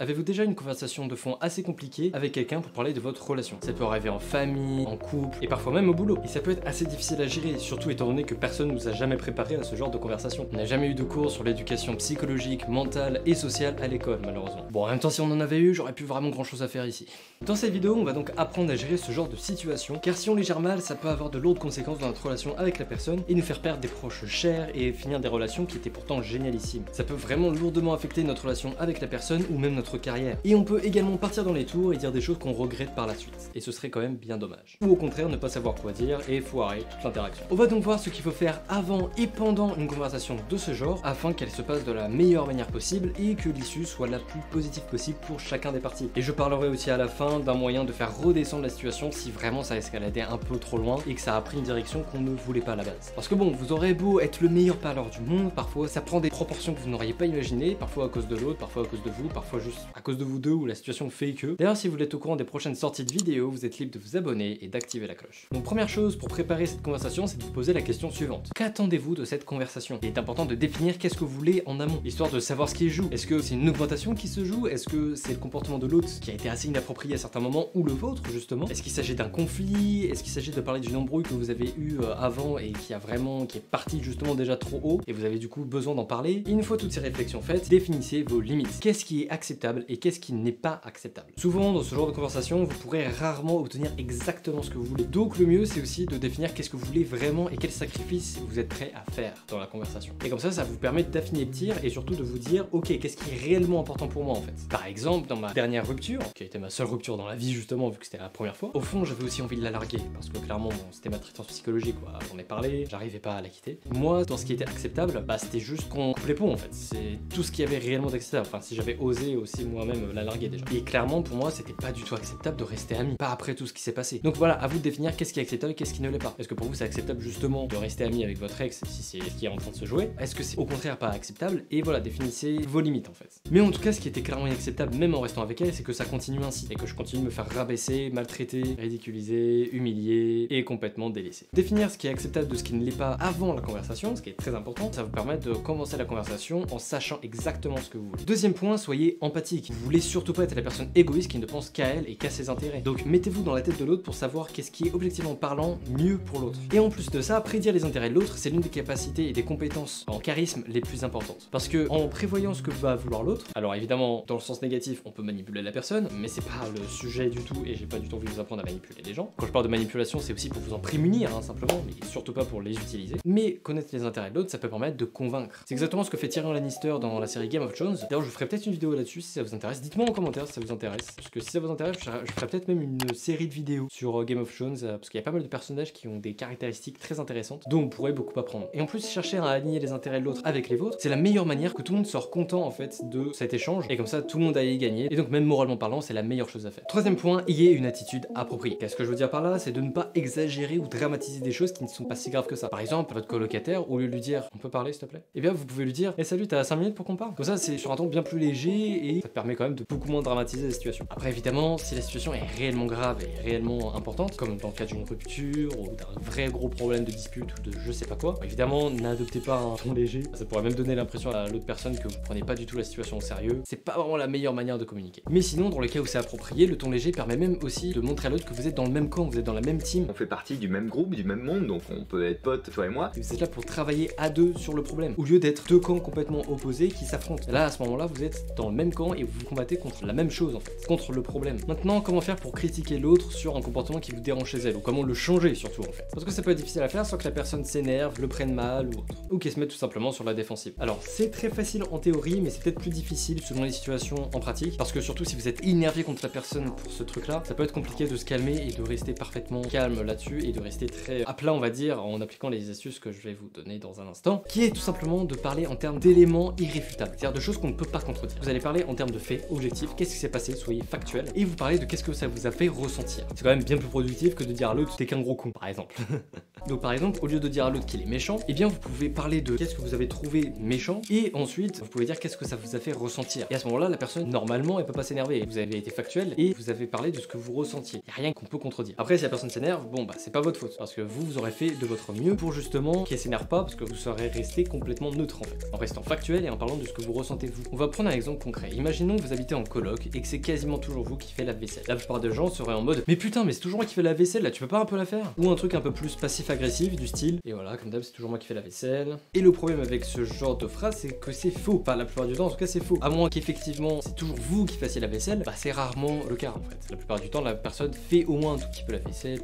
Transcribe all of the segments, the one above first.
Avez-vous déjà une conversation de fond assez compliquée avec quelqu'un pour parler de votre relation? Ça peut arriver en famille, en couple, et parfois même au boulot. Et ça peut être assez difficile à gérer, surtout étant donné que personne ne nous a jamais préparé à ce genre de conversation. On n'a jamais eu de cours sur l'éducation psychologique, mentale et sociale à l'école, malheureusement. Bon, en même temps, si on en avait eu, j'aurais plus vraiment grand chose à faire ici. Dans cette vidéo, on va donc apprendre à gérer ce genre de situation, car si on les gère mal, ça peut avoir de lourdes conséquences dans notre relation avec la personne et nous faire perdre des proches chers et finir des relations qui étaient pourtant génialissimes. Ça peut vraiment lourdement affecter notre relation avec la personne ou même notre carrière. Et on peut également partir dans les tours et dire des choses qu'on regrette par la suite. Et ce serait quand même bien dommage. Ou au contraire, ne pas savoir quoi dire et foirer toute l'interaction. On va donc voir ce qu'il faut faire avant et pendant une conversation de ce genre afin qu'elle se passe de la meilleure manière possible et que l'issue soit la plus positive possible pour chacun des parties. Et je parlerai aussi à la fin d'un moyen de faire redescendre la situation si vraiment ça a escaladé un peu trop loin et que ça a pris une direction qu'on ne voulait pas à la base. Parce que bon, vous aurez beau être le meilleur parleur du monde, parfois ça prend des proportions que vous n'auriez pas imaginées, parfois à cause de l'autre, parfois à cause de vous, parfois juste à cause de vous deux où la situation fait que. D'ailleurs, si vous voulez être au courant des prochaines sorties de vidéos, vous êtes libre de vous abonner et d'activer la cloche. Donc première chose pour préparer cette conversation, c'est de vous poser la question suivante. Qu'attendez-vous de cette conversation? Il est important de définir qu'est-ce que vous voulez en amont, histoire de savoir ce qui joue. Est-ce que c'est une augmentation qui se joue? Est-ce que c'est le comportement de l'autre qui a été assez inapproprié à certains moments ou le vôtre justement? Est-ce qu'il s'agit d'un conflit? Est-ce qu'il s'agit de parler d'une embrouille que vous avez eu avant et qui est parti justement déjà trop haut et vous avez du coup besoin d'en parler? Et une fois toutes ces réflexions faites, définissez vos limites. Qu'est-ce qui est acceptable et qu'est-ce qui n'est pas acceptable? Souvent dans ce genre de conversation, vous pourrez rarement obtenir exactement ce que vous voulez. Donc le mieux c'est aussi de définir qu'est-ce que vous voulez vraiment et quels sacrifices vous êtes prêt à faire dans la conversation. Et comme ça vous permet d'affiner le tir et surtout de vous dire ok, qu'est-ce qui est réellement important pour moi en fait. Par exemple, dans ma dernière rupture, qui a été ma seule rupture dans la vie justement vu que c'était la première fois, au fond j'avais aussi envie de la larguer parce que clairement bon, c'était ma traitance psychologique quoi, j'en ai parlé, j'arrivais pas à la quitter. Moi dans ce qui était acceptable, bah c'était juste qu'on coupe les ponts en fait, c'est tout ce qui avait réellement d'acceptable, enfin si j'avais osé aussi moi-même la larguer déjà. Et clairement pour moi c'était pas du tout acceptable de rester amis, pas après tout ce qui s'est passé. Donc voilà, à vous de définir qu'est-ce qui est acceptable et qu'est-ce qui ne l'est pas. Est-ce que pour vous c'est acceptable justement de rester ami avec votre ex si c'est ce qui est en train de se jouer? Est-ce que c'est au contraire pas acceptable? Et voilà, définissez vos limites en fait. Mais en tout cas ce qui était clairement inacceptable même en restant avec elle, c'est que ça continue ainsi et que je continue de me faire rabaisser, maltraiter, ridiculiser, humilier et complètement délaisser. Définir ce qui est acceptable de ce qui ne l'est pas avant la conversation, ce qui est très important, ça vous permet de commencer la conversation en sachant exactement ce que vous voulez. Deuxième point, soyez empathique. Vous voulez surtout pas être la personne égoïste qui ne pense qu'à elle et qu'à ses intérêts. Donc mettez-vous dans la tête de l'autre pour savoir qu'est-ce qui est objectivement parlant mieux pour l'autre. Et en plus de ça, prédire les intérêts de l'autre, c'est l'une des capacités et des compétences en charisme les plus importantes. Parce que en prévoyant ce que va vouloir l'autre, alors évidemment dans le sens négatif, on peut manipuler la personne, mais c'est pas le sujet du tout et j'ai pas du tout envie de vous apprendre à manipuler les gens. Quand je parle de manipulation, c'est aussi pour vous en prémunir hein, simplement, mais surtout pas pour les utiliser. Mais connaître les intérêts de l'autre, ça peut permettre de convaincre. C'est exactement ce que fait Tyrion Lannister dans la série Game of Thrones. D'ailleurs, je ferai peut-être une vidéo là-dessus si ça vous intéresse. Dites-moi en commentaire si ça vous intéresse, parce que si ça vous intéresse, je ferai peut-être même une série de vidéos sur Game of Thrones, parce qu'il y a pas mal de personnages qui ont des caractéristiques très intéressantes, dont on pourrait beaucoup apprendre. Et en plus, chercher à aligner les intérêts de l'autre avec les vôtres, c'est la meilleure manière que tout le monde sort content en fait de cet échange, et comme ça tout le monde a y gagné. Et donc même moralement parlant, c'est la meilleure chose à faire. Troisième point, ayez une attitude appropriée. Qu'est-ce que je veux dire par là? C'est de ne pas exagérer ou dramatiser des choses qui ne sont pas si graves que ça. Par exemple, votre colocataire, au lieu de lui dire on peut parler s'il te plaît, et bien vous pouvez lui dire eh salut, t'as 5 minutes pour qu'on parle. Comme ça c'est sur un ton bien plus léger et ça permet quand même de beaucoup moins dramatiser la situation. Après évidemment, si la situation est réellement grave et réellement importante, comme dans le cas d'une rupture ou d'un vrai gros problème de dispute ou de je sais pas quoi, évidemment n'adoptez pas un ton léger. Ça pourrait même donner l'impression à l'autre personne que vous prenez pas du tout la situation au sérieux. C'est pas vraiment la meilleure manière de communiquer. Mais sinon, dans le cas où c'est approprié, le ton léger permet même aussi de montrer à l'autre que vous êtes dans le même camp, vous êtes dans la même team. On fait partie du même groupe, du même monde, donc on peut être potes, toi et moi. Et vous êtes là pour travailler à deux sur le problème, au lieu d'être deux camps complètement opposés qui s'affrontent. Là, à ce moment-là, vous êtes dans le même camp et vous vous combattez contre la même chose en fait, contre le problème. Maintenant, comment faire pour critiquer l'autre sur un comportement qui vous dérange chez elle, ou comment le changer surtout en fait. Parce que ça peut être difficile à faire sans que la personne s'énerve, le prenne mal ou autre, ou qu'elle se mette tout simplement sur la défensive. Alors c'est très facile en théorie, mais c'est peut-être plus difficile selon les situations en pratique, parce que surtout si vous êtes énervé contre la personne pour ce truc-là, ça peut être compliqué de se calmer et de rester parfaitement calme là-dessus et de rester très à plat on va dire en appliquant les astuces que je vais vous donner dans un instant, qui est tout simplement de parler en termes d'éléments irréfutables, c'est-à-dire de choses qu'on ne peut pas contredire. Vous allez parler en termes de faits objectifs, qu'est-ce qui s'est passé, soyez factuel, et vous parlez de qu'est-ce que ça vous a fait ressentir. C'est quand même bien plus productif que de dire à l'autre t'es qu'un gros con par exemple. Donc par exemple, au lieu de dire à l'autre qu'il est méchant, eh bien vous pouvez parler de qu'est-ce que vous avez trouvé méchant, et ensuite vous pouvez dire qu'est-ce que ça vous a fait ressentir. Et à ce moment-là, la personne normalement elle peut pas s'énerver. Vous avez été factuel et vous avez parlé de ce que vous ressentiez. Il y a rien qu'on peut contredire. Après si la personne s'énerve, bon bah c'est pas votre faute, parce que vous aurez fait de votre mieux pour justement qu'elle s'énerve pas, parce que vous serez resté complètement neutre en fait, en restant factuel et en parlant de ce que vous ressentez vous. On va prendre un exemple concret. imaginons que vous habitez en coloc et que c'est quasiment toujours vous qui faites la vaisselle. La plupart des gens seraient en mode mais putain mais c'est toujours moi qui fais la vaisselle là, tu peux pas un peu la faire? Ou un truc un peu plus passif-agressif du style et voilà comme d'hab c'est toujours moi qui fais la vaisselle. Et le problème avec ce genre de phrase c'est que c'est faux, enfin la plupart du temps en tout cas c'est faux. À moins qu'effectivement c'est toujours vous qui fassiez la vaisselle, bah c'est rarement le cas en fait. La plupart du temps la personne fait au moins un tout petit peu la vaisselle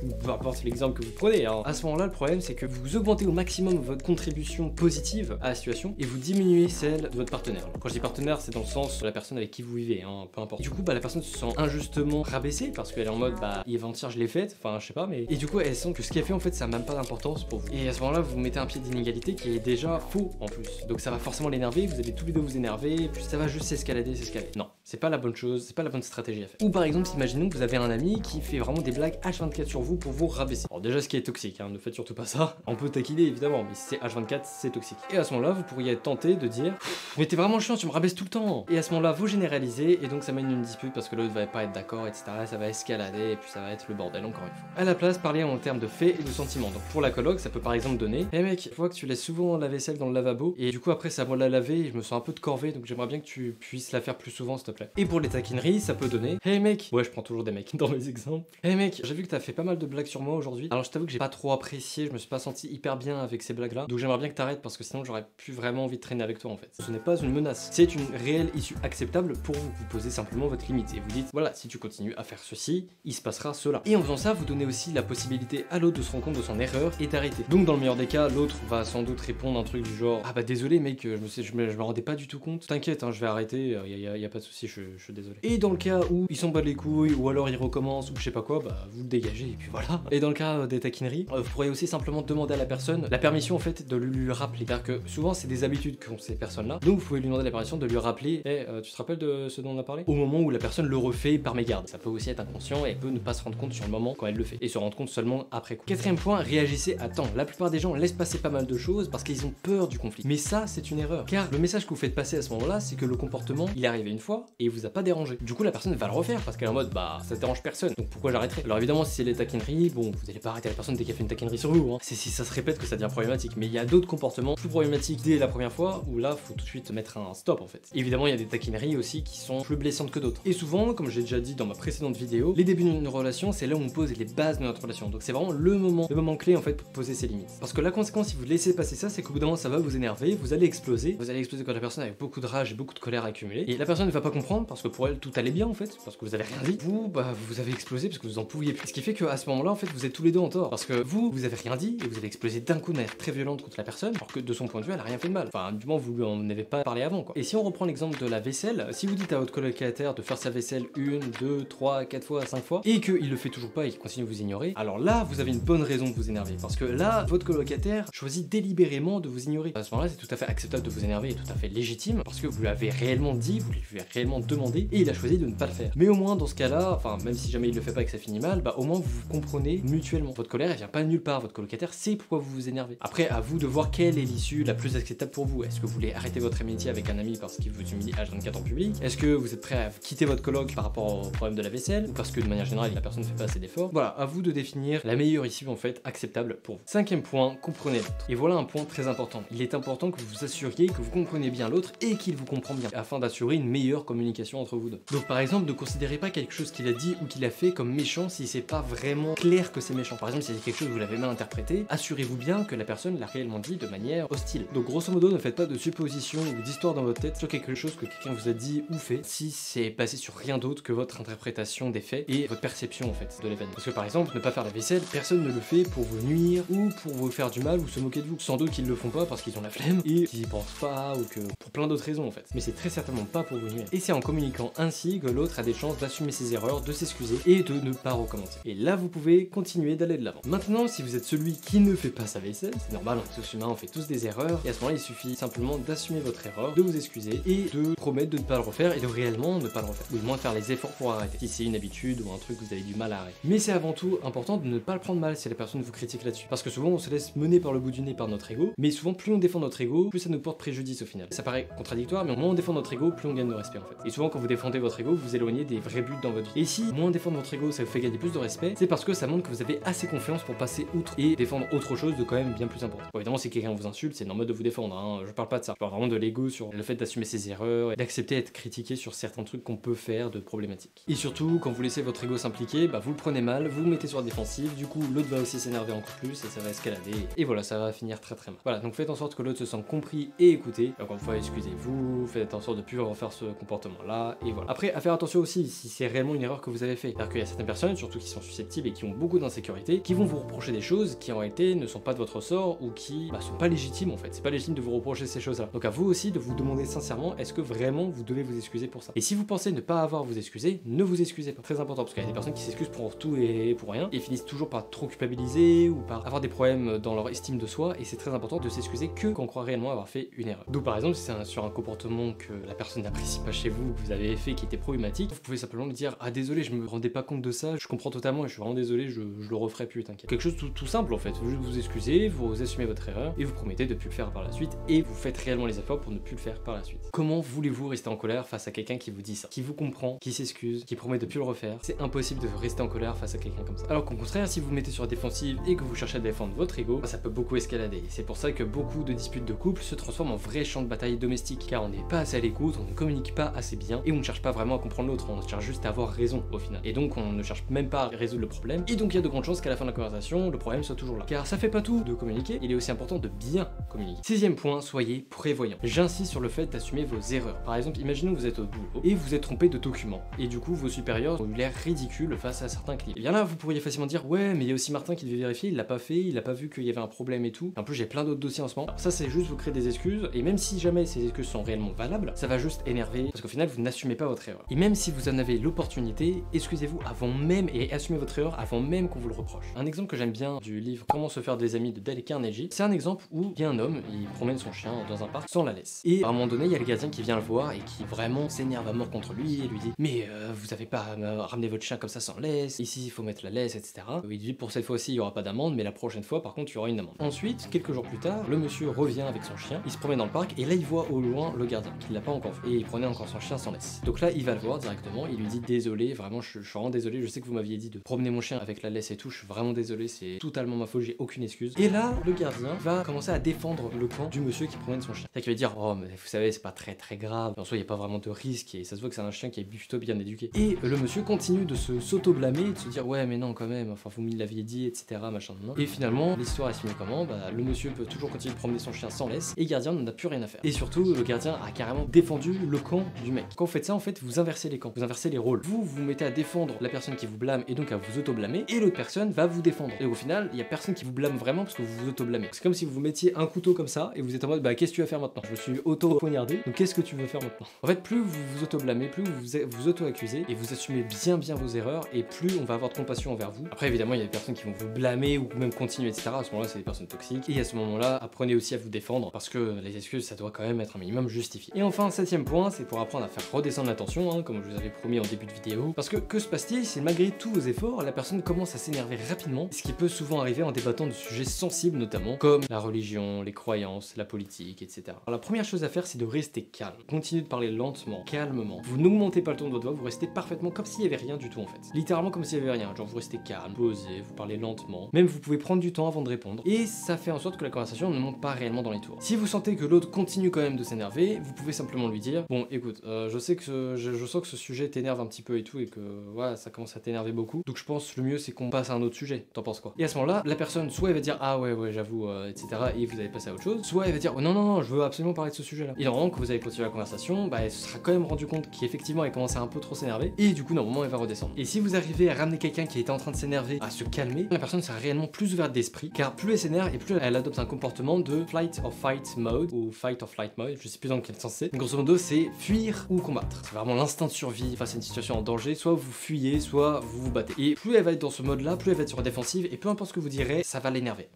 ou peu importe l'exemple que vous prenez hein. À ce moment là le problème c'est que vous augmentez au maximum votre contribution positive à la situation et vous diminuez celle de votre partenaire. Quand je dis partenaire c'est dans le sens de la personne avec qui vous vivez hein, peu importe. Et du coup bah la personne se sent injustement rabaissée parce qu'elle est en mode bah avant-hier je l'ai faite, enfin je sais pas mais... Et du coup elle sent que ce qu'elle fait en fait ça n'a même pas d'importance pour vous. Et à ce moment là vous mettez un pied d'inégalité qui est déjà faux en plus. Donc ça va forcément l'énerver, vous allez tous les deux vous énerver, puis ça va juste s'escalader. Non, c'est pas la bonne chose, c'est pas la bonne stratégie à faire. Ou par exemple imaginons que vous avez un ami qui fait vraiment des blagues H24 sur vous pour vous rabaisser. Alors déjà ce qui est toxique, hein, ne faites surtout pas ça. On peut taquiner évidemment, mais si c'est H24 c'est toxique. Et à ce moment là vous pourriez être tenté de dire mais t'es vraiment chiant, tu me rabaisses tout le temps. Et à ce moment là vous généralisez et donc ça mène une dispute parce que l'autre va pas être d'accord etc. Ça va escalader et puis ça va être le bordel encore une fois. À la place parlez en termes de faits et de sentiments. Donc pour la coloc ça peut par exemple donner hey mec je vois que tu laisses souvent la vaisselle dans le lavabo et du coup après ça va la laver et je me sens un peu de corvée donc j'aimerais bien que tu puisses la faire plus souvent s'il te plaît. Et pour les taquineries ça peut donner hey mec, ouais je prends toujours des mecs dans mes exemples, hey mec j'ai vu que t'as fait pas mal de blagues sur moi aujourd'hui, alors je t'avoue que j'ai pas trop apprécié, je me suis pas senti hyper bien avec ces blagues là donc j'aimerais bien que t'arrêtes parce que sinon j'aurais plus vraiment envie de traîner avec toi en fait. Ce n'est pas une menace, c'est une réelle issue acceptable pour vous. Vous posez simplement votre limite et vous dites voilà si tu continues à faire ceci il se passera cela. Et en faisant ça vous donnez aussi la possibilité à l'autre de se rendre compte de son erreur et d'arrêter. Donc dans le meilleur des cas l'autre va sans doute répondre un truc du genre ah bah désolé mec je me rendais pas du tout compte, t'inquiète hein, je vais arrêter, y a pas de souci, je suis désolé. Et dans le cas où ils s'en battent les couilles ou alors ils recommencent ou je sais pas quoi, bah vous le dégagez et puis voilà. Et dans le cas des taquineries, vous pourriez aussi simplement demander à la personne la permission en fait de lui rappeler. C'est-à-dire que souvent c'est des habitudes qu'ont ces personnes là, donc vous pouvez lui demander la permission de lui rappeler tu te rappelles de ce dont on a parlé? Au moment où la personne le refait par mégarde. Ça peut aussi être inconscient et elle peut ne pas se rendre compte sur le moment quand elle le fait et se rendre compte seulement après coup. Quatrième point, réagissez à temps. La plupart des gens laissent passer pas mal de choses parce qu'ils ont peur du conflit. Mais ça c'est une erreur car le message que vous faites passer à ce moment là c'est que le comportement il est arrivé une fois et il vous a pas dérangé. Du coup la personne va le refaire parce qu'elle est en mode bah ça dérange personne donc pourquoi j'arrêterai? Alors évidemment si c'est les taquineries, bon vous allez pas arrêter la personne dès qu'elle fait une taquinerie sur vous hein. C'est si ça se répète que ça devient problématique, mais il y a d'autres comportements plus problématiques dès la première fois où là faut tout de suite mettre un stop en fait. Évidemment il y a des taquineries aussi qui sont plus blessantes que d'autres. Et souvent comme j'ai déjà dit dans ma précédente vidéo, les débuts d'une relation c'est là où on pose les bases de notre relation. Donc c'est vraiment le moment clé en fait pour poser ses limites. Parce que la conséquence si vous laissez passer ça c'est qu'au bout d'un moment ça va vous énerver, vous allez exploser quand la personne a beaucoup de rage et beaucoup de colère accumulée et la personne ne va pas comprendre parce que pour elle tout allait bien en fait parce que vous avez rien dit. Vous avez explosé parce que vous en pouviez plus. Ce qui fait qu'à ce moment là en fait vous êtes tous les deux en tort parce que vous avez rien dit et vous avez explosé d'un coup de manière très violente contre la personne alors que de son point de vue elle a rien fait de mal. Enfin du moins vous en avez pas parlé avant quoi. Et si on reprend l'exemple de la vaisselle, si vous dites à votre colocataire de faire sa vaisselle 1, 2, 3, 4 fois, 5 fois et qu'il le fait toujours pas et qu'il continue de vous ignorer, alors là vous avez une bonne raison de vous énerver parce que là votre colocataire choisit délibérément de vous ignorer. À ce moment là c'est tout à fait acceptable de vous énerver et tout à fait légitime parce que vous lui avez réellement dit, vous lui avez réellement demandé et il a choisi de ne pas le faire. Mais au moins dans ce cas là, enfin même si jamais il le fait pas et que ça finit mal, bah au moins vous vous comprenez mutuellement. Votre colère elle vient pas nulle part, votre colocataire sait pourquoi vous vous énervez. Après à vous de voir quelle est l'issue la plus acceptable pour vous. Est-ce que vous voulez arrêter votre amitié avec un ami parce qu'il vous humilie H24 en public? Est-ce que vous êtes prêt à quitter votre coloc par rapport au problème de la vaisselle ou parce que de manière générale la personne ne fait pas assez d'efforts? Voilà, à vous de définir la meilleure issue en fait acceptable pour vous. Cinquième point, comprenez l'autre. Et voilà un point très important. Il est important que vous vous assuriez que vous comprenez bien l'autre et qu'il vous comprend bien afin d'assurer une meilleure communication entre vous deux. Donc par exemple ne considérez pas quelque chose qu'il a dit ou qu'il a fait comme méchant si c'est pas vraiment clair que c'est méchant. Par exemple si c'est quelque chose que vous l'avez mal interprété, assurez-vous bien que la personne l'a réellement dit de manière hostile. Donc grosso modo ne faites pas de suppositions ou d'histoires dans votre tête sur quelque chose que quelqu'un vous a dit ou fait si c'est basé sur rien d'autre que votre interprétation des faits et votre perception en fait de l'événement. Parce que par exemple ne pas faire la vaisselle, personne ne le fait pour vous nuire ou pour vous faire du mal ou se moquer de vous. Sans doute qu'ils le font pas parce qu'ils ont la flemme et qu'ils y pensent pas ou que pour plein d'autres raisons en fait. Mais c'est très certainement pas pour vous nuire. Et c'est en communiquant ainsi que l'autre a des chances d'assumer ses erreurs, de s'excuser et de ne pas recommencer. Et là vous pouvez continuer d'aller de l'avant. Maintenant si vous êtes celui qui ne fait pas sa vaisselle, c'est normal, on est tous humains, on fait tous des erreurs et à ce moment-là il suffit simplement d'assumer votre erreur, de vous excuser et de promettre de ne pas le refaire et de réellement ne pas le refaire. Ou du moins de faire les efforts pour arrêter. Si c'est une habitude ou un truc que vous avez du mal à arrêter. Mais c'est avant tout important de ne pas le prendre mal si la personne vous critique là-dessus. Parce que souvent on se laisse mener par le bout du nez par notre ego, mais souvent plus on défend notre ego, plus ça nous porte préjudice au final. Ça paraît contradictoire, mais moins on défend notre ego, plus on gagne de respect en fait. Et souvent quand vous défendez votre ego, vous éloignez des vrais buts dans votre vie. Et si moins défendre votre ego ça vous fait gagner plus de respect, c'est parce que ça montre que vous avez assez confiance pour passer outre et défendre autre chose de quand même bien plus important. Bon, évidemment si quelqu'un vous insulte, c'est normal de vous défendre, hein. Je parle pas de ça. Je parle vraiment de l'ego sur le fait d'assumer ses erreurs ouais, d'accepter d'être critiqué sur certains trucs qu'on peut faire de problématiques. Et surtout, quand vous laissez votre ego s'impliquer, bah vous le prenez mal, vous vous mettez sur la défensive, du coup l'autre va aussi s'énerver encore plus et ça va escalader. Et voilà, ça va finir très très mal. Voilà, donc faites en sorte que l'autre se sente compris et écouté. Encore une fois, excusez-vous, faites en sorte de plus refaire ce comportement-là, et voilà. Après, à faire attention aussi si c'est réellement une erreur que vous avez fait. C'est-à-dire qu'il y a certaines personnes, surtout qui sont susceptibles et qui ont beaucoup d'insécurité, qui vont vous reprocher des choses qui en réalité ne sont pas de votre ressort ou qui sont pas légitimes en fait. C'est pas légitime de vous reprocher ces choses-là. Donc à vous aussi de vous demander sincèrement, est-ce que vraiment vous devez vous excuser pour ça? Et si vous pensez ne pas avoir à vous excuser, ne vous excusez pas. Très important, parce qu'il y a des personnes qui s'excusent pour tout et pour rien, et finissent toujours par trop culpabiliser ou par avoir des problèmes dans leur estime de soi, et c'est très important de s'excuser que quand on croit réellement avoir fait une erreur. Donc par exemple, si c'est sur un comportement que la personne n'apprécie pas chez vous, que vous avez fait qui était problématique, vous pouvez simplement lui dire: ah désolé, je me rendais pas compte de ça, je comprends totalement et je suis vraiment désolé, je le referai plus, t'inquiète. Quelque chose tout simple en fait, vous juste vous excusez, vous assumez votre erreur et vous promettez de plus le faire par la suite, et vous faites réellement les efforts pour ne plus le faire par la suite. Comment voulez-vous rester en colère face à quelqu'un qui vous dit ça, qui vous comprend, qui s'excuse, qui promet de plus le refaire? C'est impossible de rester en colère face à quelqu'un comme ça. Alors qu'au contraire, si vous vous mettez sur la défensive et que vous cherchez à défendre votre ego, ça peut beaucoup escalader. C'est pour ça que beaucoup de disputes de couple se transforment en vrai champ de bataille domestique, car on n'est pas assez à l'écoute, on ne communique pas assez bien et on ne cherche pas vraiment à comprendre l'autre, on cherche juste à avoir raison au final. Et donc on ne cherche même pas à résoudre le problème, et donc il y a de grandes chances qu'à la fin de la conversation, le problème soit toujours là. Car ça fait pas tout de communiquer, il est aussi important de bien communiquer. Sixième point, soyez prévoyant. J'insiste sur le fait d'assumer vos erreurs. Par exemple, imaginons que vous êtes au boulot et vous êtes trompé de document, et du coup vos supérieurs ont eu l'air ridicules face à certains clients. Et bien là, vous pourriez facilement dire: ouais, mais il y a aussi Martin qui devait vérifier, il l'a pas fait, il a pas vu qu'il y avait un problème et tout. En plus, j'ai plein d'autres dossiers en ce moment. Alors ça, c'est juste vous créer des excuses, et même si jamais ces excuses sont réellement valables, ça va juste énerver, parce qu'au final, vous n'assumez pas votre erreur. Et même si vous en avez l'opportunité, excusez-vous avant même et assumez votre erreur avant même qu'on vous le reproche. Un exemple que j'aime bien du livre Comment se faire des amis de Dale Carnegie, c'est un exemple où il y a un homme, il promène son chien dans un parc sans la laisse. Et à un moment donné, il y a le gardien qui vient le voir et qui vraiment s'énerve à mort contre lui et lui dit: mais vous avez pas ramené votre chien comme ça sans laisse, ici il faut mettre la laisse, etc. Il dit: pour cette fois-ci il y aura pas d'amende, mais la prochaine fois par contre il y aura une amende. Ensuite, quelques jours plus tard, le monsieur revient avec son chien, il se promène dans le parc et là il voit au loin le gardien qui l'a pas encore fait et il prenait encore son chien sans laisse. Donc là il va le voir directement, il lui dit: désolé, vraiment je suis vraiment désolé, je sais que vous m'aviez dit de promener mon chien avec la laisse et tout, je suis vraiment désolé, c'est totalement ma faute, j'ai aucune excuse. Et là le gardien va commencer à défendre le camp du monsieur qui promène son chien. C'est qu'il va dire: oh mais vous savez c'est pas très grave, en soi il y a pas vraiment de risque et ça se voit que c'est un chien qui est plutôt bien éduqué. Et le monsieur continue de s'auto-blâmer, de se dire: ouais mais non quand même, enfin vous me l'aviez dit, etc. machin. Et finalement l'histoire est finie comment? Bah le monsieur peut toujours continuer de promener son chien sans laisse et le gardien n'en a plus rien à faire. Et surtout le gardien a carrément défendu le camp du mec. Quand vous faites ça, en fait vous inversez les camps, vous inversez les rôles. Vous vous mettez à défendre la personne qui vous blâme et donc à vous auto-blâmer, et l'autre personne va vous défendre. Et au final il y a personne qui vous blâme vraiment parce que vous vous auto-blâmez. C'est comme si vous mettiez un couteau comme ça et vous êtes en mode: bah qu'est-ce que tu vas faire maintenant? Je me suis auto-poignardé, donc qu'est-ce que tu veux faire maintenant? En fait, plus vous vous auto-blâmez, plus vous auto-accusez et vous assumez bien vos erreurs, et plus on va avoir de compassion envers vous. Après évidemment il y a des personnes qui vont vous blâmer ou même continuer, etc. À ce moment-là c'est des personnes toxiques, et à ce moment-là apprenez aussi à vous défendre, parce que les excuses ça doit quand même être un minimum justifié. Et enfin, septième point, c'est pour apprendre à faire redescendre la tension, comme je vous avais promis en début de vidéo, parce que se passe-t-il si malgré tous vos efforts la personne commence à s'énerver rapidement, ce qui peut souvent arriver en débattant de sujets sensibles notamment comme la religion, les croyances, la politique, etc. Alors la première chose à faire c'est de rester calme, continuez de parler lentement, calmement, vous n'augmentez pas le ton de votre voix, vous restez parfaitement comme s'il y avait rien du tout en fait, littéralement comme s'il y avait rien, genre vous restez calme, posé, vous parlez lentement, même vous pouvez prendre du temps avant de répondre, et ça fait en sorte que la conversation ne monte pas réellement dans les tours. Si vous sentez que l'autre continue quand même de s'énerver, vous pouvez simplement lui dire: bon écoute, je sais que je sens que ce sujet t'énerve un petit peu et tout, et que voilà, ça commence à t'énerver beaucoup, donc je pense le mieux c'est qu'on passe à un autre sujet, t'en penses quoi? Et à ce moment là, la personne soit elle va dire: ah ouais j'avoue, etc. et vous allez passer à autre chose, soit elle va dire: oh, non, je veux absolument parler de ce sujet là. Et normalement quand vous allez continuer la conversation, bah elle se sera quand même rendu compte qu'effectivement elle commençait à un peu trop s'énerver, et du coup normalement elle va redescendre. Et si vous arrivez à ramener quelqu'un qui était en train de s'énerver à se calmer, la personne sera réellement plus ouverte d'esprit, car plus elle s'énerve et plus elle adopte un comportement de flight or fight mode, ou fight or flight mode, je sais plus dans quel sens c'est, mais grosso modo c'est fuir ou combattre. C'est vraiment l'instinct de survie face à une situation en danger, soit vous fuyez, soit vous vous battez. Et plus elle va être dans ce mode là, plus elle va être sur la défensive, et peu importe ce que vous direz, ça va l'énerver.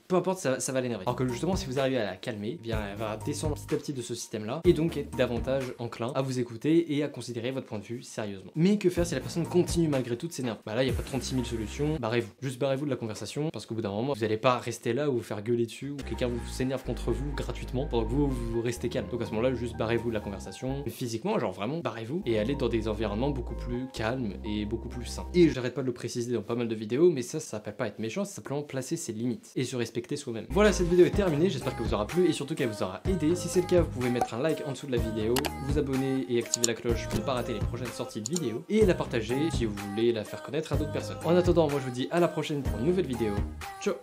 Peu importe, ça va l'énerver. Alors que justement si vous arrivez à la calmer, eh bien elle va descendre petit à petit de ce système là, et donc être davantage enclin à vous écouter et à considérer votre point de vue sérieusement. Mais que faire si la personne continue malgré tout de s'énerver? Bah là il n'y a pas 36 000 solutions, barrez-vous. Juste barrez-vous de la conversation, parce qu'au bout d'un moment vous n'allez pas rester là ou vous faire gueuler dessus, ou quelqu'un vous s'énerve contre vous gratuitement pendant que vous restez calme. Donc à ce moment-là juste barrez-vous de la conversation, mais physiquement genre vraiment barrez-vous, et allez dans des environnements beaucoup plus calmes et beaucoup plus sains. Et j'arrête pas de le préciser dans pas mal de vidéos, mais ça s'appelle pas être méchant, c'est simplement placer ses limites et se respecter soi-même. Voilà, cette vidéo est terminée, j'espère qu'elle vous aura plu et surtout qu'elle vous aura aidé. Si c'est le cas, vous pouvez mettre un like en dessous de la vidéo, vous abonner et activer la cloche pour ne pas rater les prochaines sorties de vidéos, et la partager si vous voulez la faire connaître à d'autres personnes. En attendant, moi je vous dis à la prochaine pour une nouvelle vidéo. Ciao!